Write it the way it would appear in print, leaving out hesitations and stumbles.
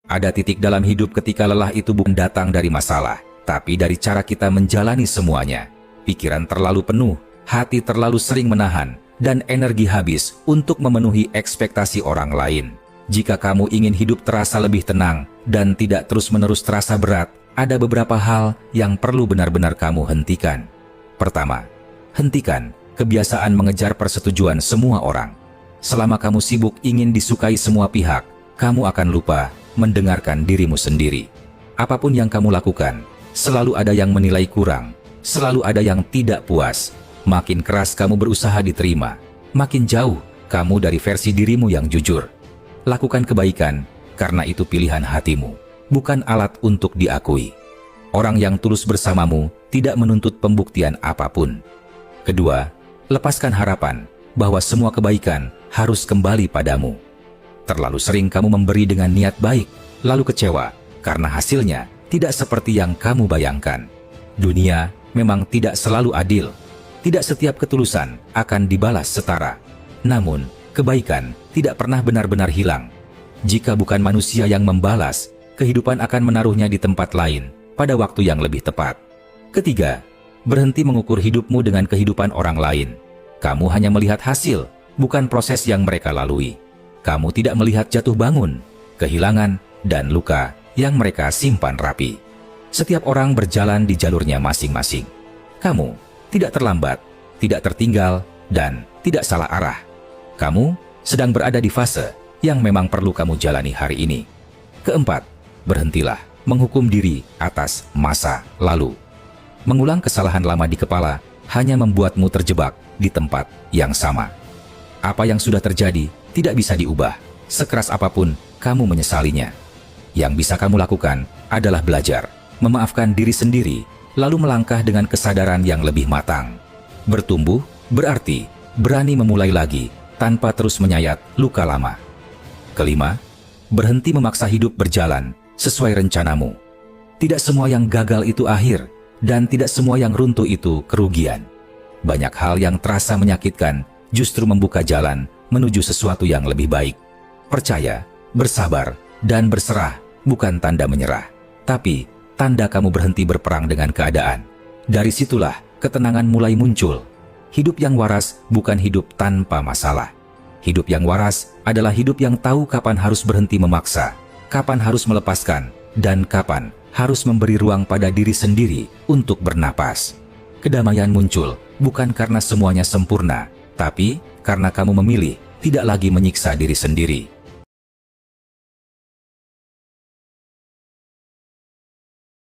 Ada titik dalam hidup ketika lelah itu bukan datang dari masalah, tapi dari cara kita menjalani semuanya. Pikiran terlalu penuh, hati terlalu sering menahan, dan energi habis untuk memenuhi ekspektasi orang lain. Jika kamu ingin hidup terasa lebih tenang dan tidak terus-menerus terasa berat, ada beberapa hal yang perlu benar-benar kamu hentikan. Pertama, hentikan kebiasaan mengejar persetujuan semua orang. Selama kamu sibuk ingin disukai semua pihak, kamu akan lupa mendengarkan dirimu sendiri. Apapun yang kamu lakukan, selalu ada yang menilai kurang, selalu ada yang tidak puas. Makin keras kamu berusaha diterima, makin jauh kamu dari versi dirimu yang jujur. Lakukan kebaikan, karena itu pilihan hatimu, bukan alat untuk diakui. Orang yang tulus bersamamu tidak menuntut pembuktian apapun. Kedua, lepaskan harapan bahwa semua kebaikan harus kembali padamu. Terlalu sering kamu memberi dengan niat baik, lalu kecewa karena hasilnya tidak seperti yang kamu bayangkan. Dunia memang tidak selalu adil. Tidak setiap ketulusan akan dibalas setara. Namun, kebaikan tidak pernah benar-benar hilang. Jika bukan manusia yang membalas, kehidupan akan menaruhnya di tempat lain pada waktu yang lebih tepat. Ketiga, berhenti mengukur hidupmu dengan kehidupan orang lain. Kamu hanya melihat hasil, bukan proses yang mereka lalui. Kamu tidak melihat jatuh bangun, kehilangan, dan luka yang mereka simpan rapi. Setiap orang berjalan di jalurnya masing-masing. Kamu tidak terlambat, tidak tertinggal, dan tidak salah arah. Kamu sedang berada di fase yang memang perlu kamu jalani hari ini. Keempat, berhentilah menghukum diri atas masa lalu. Mengulang kesalahan lama di kepala hanya membuatmu terjebak di tempat yang sama. Apa yang sudah terjadi tidak bisa diubah, sekeras apapun kamu menyesalinya. Yang bisa kamu lakukan adalah belajar, memaafkan diri sendiri, lalu melangkah dengan kesadaran yang lebih matang. Bertumbuh berarti berani memulai lagi tanpa terus menyayat luka lama. Kelima, berhenti memaksa hidup berjalan sesuai rencanamu. Tidak semua yang gagal itu akhir, dan tidak semua yang runtuh itu kerugian. Banyak hal yang terasa menyakitkan justru membuka jalan menuju sesuatu yang lebih baik. Percaya, bersabar, dan berserah bukan tanda menyerah, tapi tanda kamu berhenti berperang dengan keadaan. Dari situlah ketenangan mulai muncul. Hidup yang waras bukan hidup tanpa masalah. Hidup yang waras adalah hidup yang tahu kapan harus berhenti memaksa, kapan harus melepaskan, dan kapan harus memberi ruang pada diri sendiri untuk bernapas. Kedamaian muncul bukan karena semuanya sempurna, tapi karena kamu memilih tidak lagi menyiksa diri sendiri.